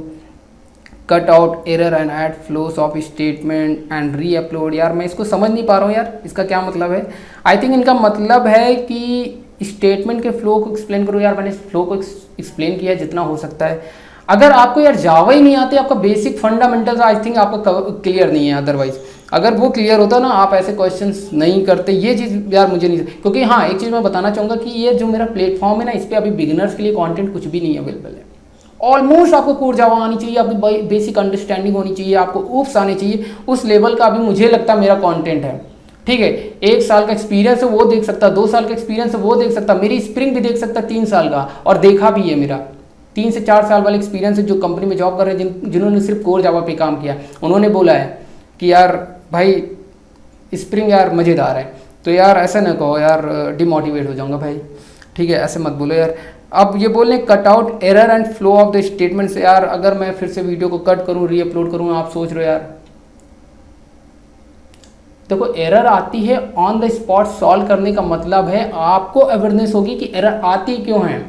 cut out error and add flows of statement and re upload. यार मैं इसको समझ नहीं पा रहा हूँ यार, इसका क्या मतलब है। आई थिंक इनका मतलब है कि स्टेटमेंट के फ्लो को एक्सप्लेन करो। यार मैंने फ्लो को एक्सप्लेन किया जितना हो सकता है। अगर आपको यार जावा ही नहीं आते, आपका बेसिक फंडामेंटल्स आई थिंक आपका क्लियर नहीं है, अदरवाइज अगर वो क्लियर होता ना आप ऐसे क्वेश्चंस नहीं करते। ये चीज़ यार मुझे नहीं, क्योंकि हाँ एक चीज़ मैं बताना चाहूँगा कि ये जो मेरा प्लेटफॉर्म है ना, इस पर अभी बिगिनर्स के लिए कंटेंट कुछ भी नहीं अवेलेबल है। ऑलमोस्ट आपको कोर जावा आनी चाहिए, आपकी बेसिक अंडरस्टैंडिंग होनी चाहिए, आपको ऊप्स आने चाहिए, उस लेवल का अभी मुझे लगता है मेरा कंटेंट है, ठीक है। 1 साल का एक्सपीरियंस है वो देख सकता, 2 साल का एक्सपीरियंस है वो देख सकता, मेरी स्प्रिंग भी देख सकता 3 साल का, और देखा भी है मेरा 3 से 4 साल वाला एक्सपीरियंस है। जो कंपनी में जॉब कर रहे हैं जिन्होंने सिर्फ कोर जावा पे काम किया, उन्होंने बोला है कि यार भाई स्प्रिंग यार मज़ेदार है। तो यार ऐसा ना कहो यार, डिमोटिवेट हो जाऊँगा भाई, ठीक है, ऐसे मत बोलो यार। अब ये बोले cut out error and flow of the statement से, यार अगर मैं फिर से वीडियो को कट करूँ री अपलोड करूँ, आप सोच रहे हो यार, देखो एरर आती है ऑन द स्पॉट सॉल्व करने का मतलब है आपको अवेयरनेस होगी कि एरर आती क्यों है।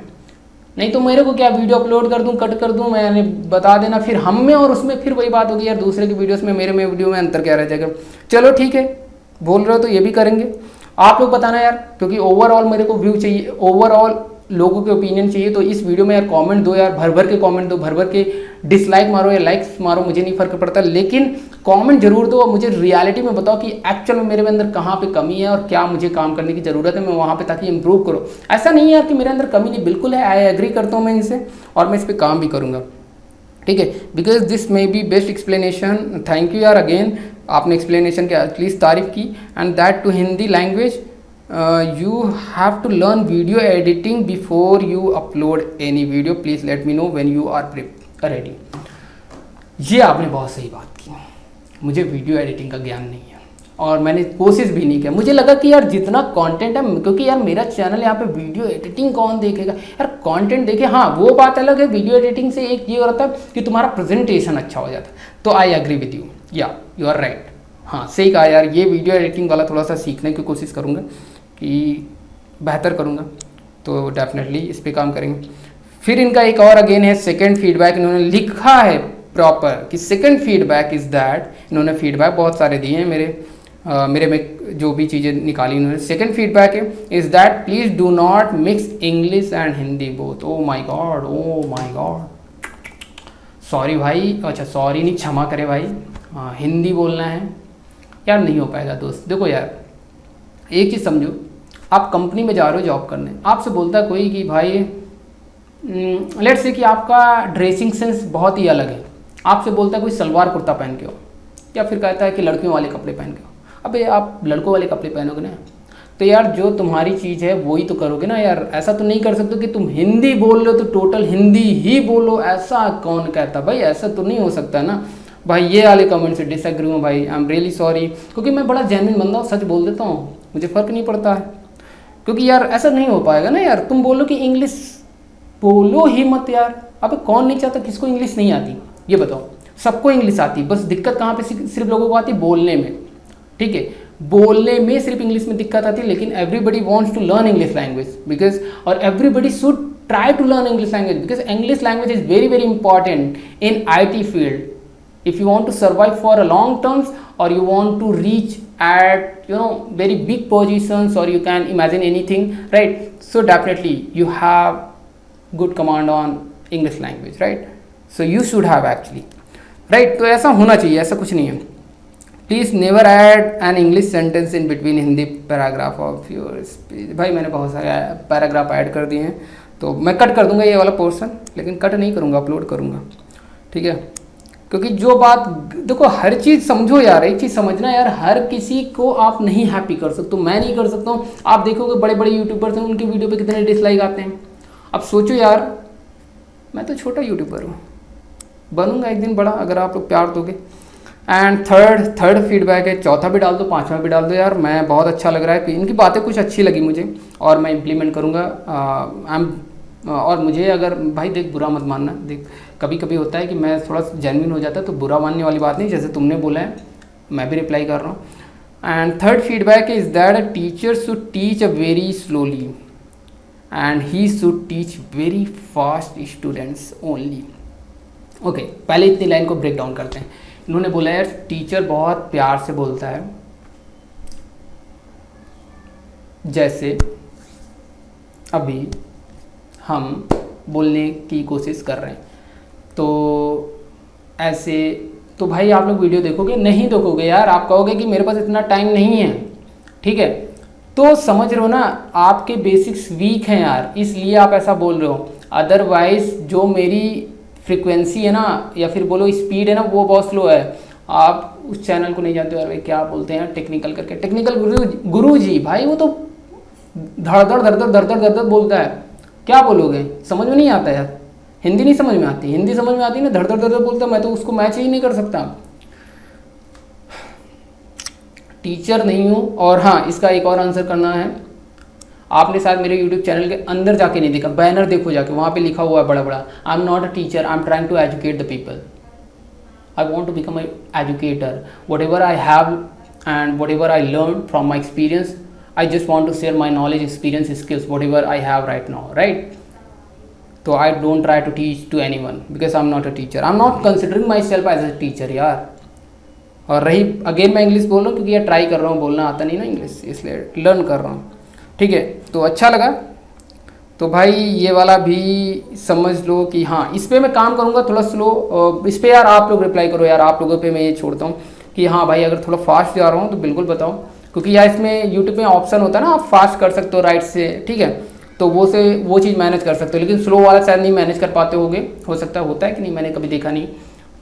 नहीं तो मेरे को क्या वीडियो अपलोड कर दूं कट कर दूं, मैंने बता देना, फिर हम में और उसमें फिर वही बात होगी यार, दूसरे की वीडियोस में मेरे में वीडियो में अंतर क्या रह जाएगा। चलो ठीक है, बोल रहे हो तो ये भी करेंगे, आप लोग बताना यार, क्योंकि ओवरऑल मेरे को व्यू चाहिए, ओवरऑल लोगों के ओपिनियन चाहिए। तो इस वीडियो में यार कमेंट दो यार, भर भर के कमेंट दो, भर भर के डिसलाइक मारो या लाइक्स मारो, मुझे नहीं फर्क पड़ता, लेकिन कमेंट जरूर दो और मुझे रियलिटी में बताओ कि एक्चुअल में मेरे अंदर कहाँ पे कमी है और क्या मुझे काम करने की ज़रूरत है, मैं वहाँ पे ताकि इंप्रूव करो। ऐसा नहीं है यार कि मेरे अंदर कमी नहीं, बिल्कुल है, आई एग्री करता हूँ मैं इनसे, और मैं इस पर काम भी करूँगा, ठीक है, because this may be best explanation. Thank you यार अगेन, आपने एक्सप्लेनेशन की एटलीस्ट तारीफ की, and that too Hindi language. You have to learn video editing before you upload any video. Please let me know when you are ready. ये आपने बहुत सही बात की, मुझे वीडियो एडिटिंग का ज्ञान नहीं है और मैंने कोशिश भी नहीं किया। मुझे लगा कि यार जितना कंटेंट है, क्योंकि यार मेरा चैनल यहाँ पे वीडियो एडिटिंग कौन देखेगा यार, कंटेंट देखे, हाँ वो बात अलग है। वीडियो एडिटिंग से एक ये होता है कि तुम्हारा प्रेजेंटेशन अच्छा हो जाता है। तो आई एग्री विद यू, या यू आर राइट, हाँ सही कहा यार, ये वीडियो एडिटिंग वाला थोड़ा सा सीखने की कोशिश करूँगा कि बेहतर करूँगा, तो डेफिनेटली इस पे काम करेंगे। फिर इनका एक और अगेन है सेकंड फीडबैक, इन्होंने लिखा है प्रॉपर कि सेकंड फीडबैक इज़ दैट, इन्होंने फीडबैक बहुत सारे दिए हैं मेरे में जो भी चीज़ें निकाली इन्होंने। सेकंड फीडबैक है is that please do not mix English and Hindi both. Oh my God, sorry भाई, अच्छा सॉरी नहीं, क्षमा करे भाई, हाँ हिंदी बोलना है यार, नहीं हो पाएगा दोस्त। देखो यार एक चीज़ समझो, आप कंपनी में जा रहे हो जॉब करने, आपसे बोलता है कोई कि भाई लेट्स से कि आपका ड्रेसिंग सेंस बहुत ही अलग है, आपसे बोलता है कोई सलवार कुर्ता पहन के हो, या फिर कहता है कि लड़कियों वाले कपड़े पहन के हो। अबे आप लड़कों वाले कपड़े पहनोगे ना, तो यार जो तुम्हारी चीज़ है वही तो करोगे ना यार। ऐसा तो नहीं कर सकते कि तुम हिंदी बोल रहे हो तो टोटल हिंदी ही बोलो, ऐसा कौन कहता भाई, ऐसा तो नहीं हो सकता ना भाई। ये वाले कमेंट से डिसएग्री हूँ भाई, आई एम रियली सॉरी, क्योंकि मैं बड़ा जेन्युइन बंदा हूँ, सच बोल देता हूँ, मुझे फ़र्क नहीं पड़ता है। क्योंकि यार ऐसा नहीं हो पाएगा ना यार, तुम बोलो कि इंग्लिश बोलो ही मत यार। अब कौन नहीं चाहता, किसको इंग्लिश नहीं आती ये बताओ। सबको इंग्लिश आती है, बस दिक्कत कहाँ पे सिर्फ लोगों को आती है बोलने में, ठीक है, बोलने में सिर्फ इंग्लिश में दिक्कत आती है, लेकिन everybody wants to learn English language because, और everybody should try to learn English language because English language is very very important in IT field if you want to survive for a long terms or you want to reach at very big positions or you can imagine anything, right? So definitely you have good command on English language, right? So you should have actually, right? तो ऐसा होना चाहिए, ऐसा कुछ नहीं है. Please never add an English sentence in between Hindi paragraph of your speech. भाई मैंने बहुत सारे पैराग्राफ ऐड कर दिए हैं, तो मैं कट कर दूंगा ये वाला पोर्शन, लेकिन कट नहीं करूंगा, अपलोड करूंगा, ठीक है? क्योंकि जो बात देखो, हर चीज़ समझो यार, एक चीज़ समझना यार, हर किसी को आप नहीं हैप्पी कर सकते, मैं नहीं कर सकता हूँ. आप देखोगे बड़े बड़े यूट्यूबर्स हैं, उनकी वीडियो पे कितने डिसलाइक आते हैं. अब सोचो यार, मैं तो छोटा यूट्यूबर हूँ, बनूंगा एक दिन बड़ा अगर आप लोग प्यार दोगे. एंड थर्ड फीडबैक है, चौथा भी डाल दो, पांचवा भी डाल दो यार, मैं बहुत अच्छा लग रहा है, इनकी बातें कुछ अच्छी लगी मुझे और मैं इम्प्लीमेंट करूँगा. और मुझे अगर भाई देख, बुरा मत मानना, देख कभी कभी होता है कि मैं थोड़ा जेन्युइन हो जाता है, तो बुरा मानने वाली बात नहीं, जैसे तुमने बोला है मैं भी रिप्लाई कर रहा हूँ. And third feedback is that a teacher should teach a very slowly and he should teach very fast students only. Okay, पहले इतनी लाइन को ब्रेक डाउन करते हैं. इन्होंने बोला यार टीचर बहुत प्यार से बोलता है, जैसे अभी हम बोलने की कोशिश कर रहे हैं, तो ऐसे. तो भाई आप लोग वीडियो देखोगे? नहीं देखोगे यार, आप कहोगे कि मेरे पास इतना टाइम नहीं है, ठीक है? तो समझ रहे हो ना, आपके बेसिक्स वीक हैं यार, इसलिए आप ऐसा बोल रहे हो. अदरवाइज जो मेरी फ्रीक्वेंसी है ना, या फिर बोलो स्पीड है ना, वो बहुत स्लो है. आप उस चैनल को नहीं जानते हो यार, भाई क्या बोलते हैं टेक्निकल करके, टेक्निकल गुरु जी, भाई वो तो धड़ बोलता है. क्या बोलोगे? समझ में नहीं आता यार, हिंदी नहीं समझ में आती, हिंदी समझ में आती ना, धड़ बोलता, मैं तो उसको मैच ही नहीं कर सकता. टीचर नहीं हूँ. और हाँ, इसका एक और आंसर करना है. आपने शायद मेरे YouTube चैनल के अंदर जाके नहीं देखा, बैनर देखो जाके, वहाँ पे लिखा हुआ है बड़ा बड़ा, I am not a teacher, I am trying to educate the people, I want to become a educator. Whatever I have and whatever I learn from my experience, I just want to share my knowledge, experience, skills, whatever I have right now, right? So I don't try to teach to anyone because I'm not a teacher. I'm not considering myself as a teacher यार. और रही again, मैं English बोल रहा हूँ क्योंकि यार try कर रहा हूँ, बोलना आता नहीं ना इंग्लिश, इसलिए लर्न कर रहा हूँ, ठीक है? तो अच्छा लगा. तो भाई ये वाला भी समझ लो कि हाँ, इस पर मैं काम करूँगा थोड़ा स्लो. इस पर यार आप लोग रिप्लाई करो यार, आप लोगों पर मैं ये छोड़ता हूँ कि हाँ भाई अगर थोड़ा फास्ट जा रहा हूँ तो बिल्कुल बताओ, क्योंकि यार इसमें यूट्यूब में ऑप्शन होता है ना, आप फास्ट कर सकते हो राइट से, ठीक है? तो वो चीज़ मैनेज कर सकते हो, लेकिन स्लो वाला शायद नहीं मैनेज कर पाते होगे, हो सकता है, होता है कि नहीं, मैंने कभी देखा नहीं.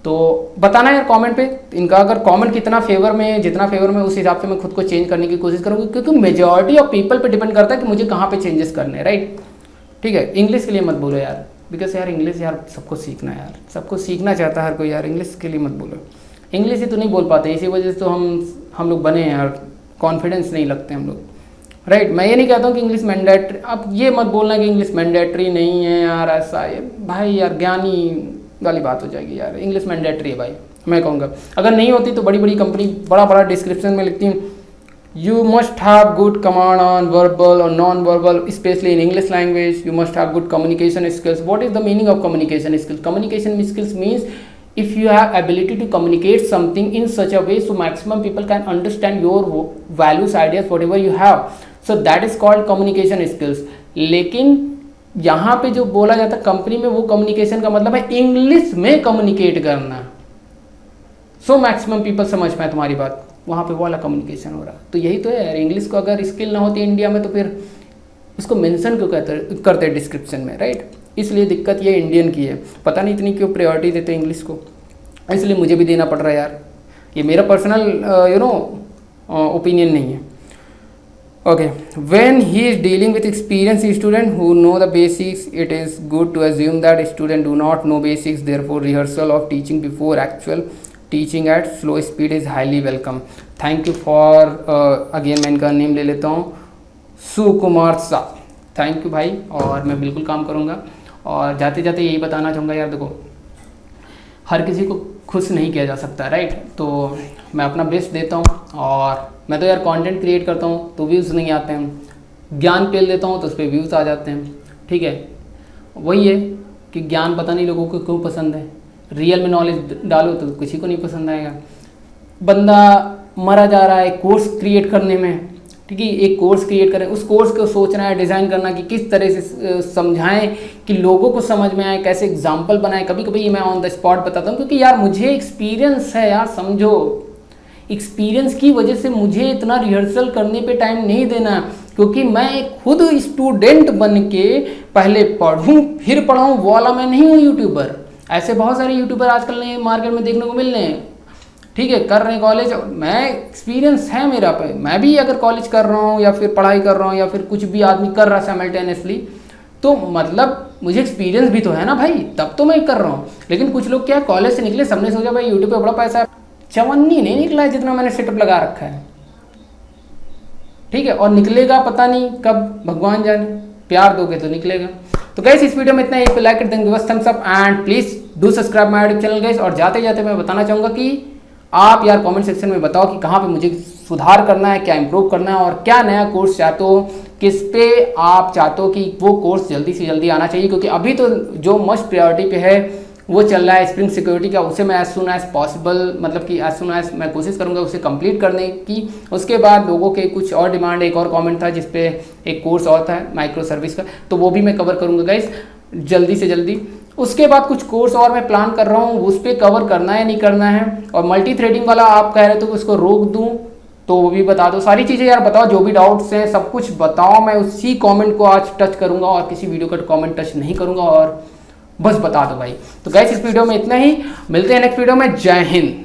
तो बताना यार कमेंट पे इनका, अगर कमेंट कितना फेवर में, जितना फेवर में, उस हिसाब से मैं खुद को चेंज करने की कोशिश करूँगी, क्योंकि मेजॉरिटी ऑफ पीपल पे डिपेंड करता है कि मुझे कहाँ पे चेंजेस करने हैं, राइट? ठीक है, इंग्लिश के लिए मत बोलो यार, बिकॉज यार इंग्लिश यार सबको सीखना है यार, सबको सीखना चाहता है हर कोई यार, इंग्लिश के लिए मत बोलो. इंग्लिश ही तो नहीं बोल पाते, इसी वजह से तो हम लोग बने हैं यार, कॉन्फिडेंस नहीं लगते हम लोग, राइट? मैं ये नहीं कहता हूँ कि इंग्लिश मैंडेटरी, अब ये मत बोलना कि इंग्लिश मैंडेटरी नहीं है यार, ऐसा ये भाई यार ज्ञानी वाली बात हो जाएगी यार. इंग्लिश मैंडेटरी है भाई, मैं कहूँगा. अगर नहीं होती तो बड़ी बड़ी कंपनी बड़ा डिस्क्रिप्शन में लिखती हूँ, you must have good command on verbal और non verbal especially in English language, you must have good communication skills. What is the meaning of communication skills? Communication skills means if you have ability to communicate something in such a way so maximum people can understand your values, ideas, whatever you have, so that is called communication skills. लेकिन यहाँ पे जो बोला जाता है company में, वो communication का मतलब है इंग्लिश में कम्युनिकेट करना, सो मैक्सिमम पीपल समझ पाए तुम्हारी बात, वहाँ पे वो वाला कम्युनिकेशन हो रहा. तो यही तो है यार, इंग्लिश को अगर स्किल ना होती इंडिया में तो फिर उसको मेंशन क्यों करते हैं डिस्क्रिप्शन में, राइट? इसलिए दिक्कत ये इंडियन की है, पता नहीं इतनी क्यों प्रायोरिटी देते हैं इंग्लिश को, इसलिए मुझे भी देना पड़ रहा है यार. ये मेरा पर्सनल ओपिनियन नहीं है. Okay, when he is dealing with experience student who know the basics, it is good to assume that student do not know basics, therefore rehearsal of teaching before actual teaching at slow speed is highly welcome. Thank you for, again मैं इनका name ले लेता हूँ, सुकुमार सा. Thank you भाई, और मैं बिल्कुल काम करूँगा. और जाते जाते यही बताना चाहूँगा यार, देखो हर किसी को खुश नहीं किया जा सकता, राइट। तो मैं अपना बेस्ट देता हूँ और मैं तो यार कंटेंट क्रिएट करता हूँ तो व्यूज़ नहीं आते हैं, ज्ञान पेल देता हूँ तो उस पर व्यूज़ आ जाते हैं, ठीक है। वही है कि ज्ञान पता नहीं लोगों को क्यों पसंद है, रियल में नॉलेज डालो तो किसी को नहीं पसंद आएगा। बंदा मरा जा रहा है कोर्स क्रिएट करने में, ठीक है, एक कोर्स क्रिएट करें, उस कोर्स को सोचना है, डिज़ाइन करना कि किस तरह से समझाएं कि लोगों को समझ में आए, कैसे एग्जाम्पल बनाएं। कभी कभी मैं ऑन द स्पॉट बताता हूँ क्योंकि यार मुझे एक्सपीरियंस है यार, समझो, एक्सपीरियंस की वजह से मुझे इतना रिहर्सल करने पे टाइम नहीं देना, क्योंकि मैं खुद स्टूडेंट बन के पहले पढ़ूँ फिर पढ़ाऊँ वो वाला मैं नहीं हूँ यूट्यूबर। ऐसे बहुत सारे यूट्यूबर आजकल नए मार्केट में देखने को मिल रहे हैं, ठीक है, कर रहे हैं कॉलेज। मैं एक्सपीरियंस है मेरा पे, मैं भी अगर कॉलेज कर रहा हूँ या फिर पढ़ाई कर रहा हूँ या फिर कुछ भी आदमी कर रहा है साइमल्टेनियसली, तो मतलब मुझे एक्सपीरियंस भी तो है ना भाई, तब तो मैं कर रहा हूँ। लेकिन कुछ लोग क्या कॉलेज से निकले, सबने सोचा भाई यूट्यूब पे बड़ा पैसा है, चवन्नी नहीं निकला है जितना मैंने सेटअप लगा रखा है, ठीक है, और निकलेगा पता नहीं कब, भगवान जाने, प्यार दोगे तो निकलेगा। तो गाइस इस वीडियो में इतना ही, लाइक कर देंगे बस, thumbs up and please do subscribe my YouTube channel guys. और जाते जाते मैं बताना चाहूँगा कि आप यार कमेंट सेक्शन में बताओ कि कहाँ पे मुझे सुधार करना है, क्या इंप्रूव करना है, और क्या नया कोर्स चाहते हो, किस पे आप चाहते हो कि वो कोर्स जल्दी से जल्दी आना चाहिए। क्योंकि अभी तो जो मस्ट प्रायोरिटी पे है वो चल रहा है स्प्रिंग सिक्योरिटी का, उसे मैं एज सुन एज पॉसिबल, मतलब कि एज सुन एज मैं कोशिश करूंगा उसे कंप्लीट करने की। उसके बाद लोगों के कुछ और डिमांड, एक और कमेंट था जिसपे एक कोर्स और था माइक्रो सर्विस का, तो वो भी मैं कवर करूंगा गाइस जल्दी से जल्दी। उसके बाद कुछ कोर्स और मैं प्लान कर रहा हूँ, उस पर कवर करना है नहीं करना है। और मल्टी थ्रेडिंग वाला आप कह रहे थे कि उसको रोक दूँ, तो वो भी बता दो, सारी चीज़ें यार बताओ, जो भी डाउट्स हैं सब कुछ बताओ। मैं उसी कमेंट को आज टच करूंगा और किसी वीडियो का कमेंट टच नहीं करूंगा, और बस बता दो भाई। तो गाइस इस वीडियो में इतना ही, मिलते हैं नेक्स्ट वीडियो में। जय हिंद।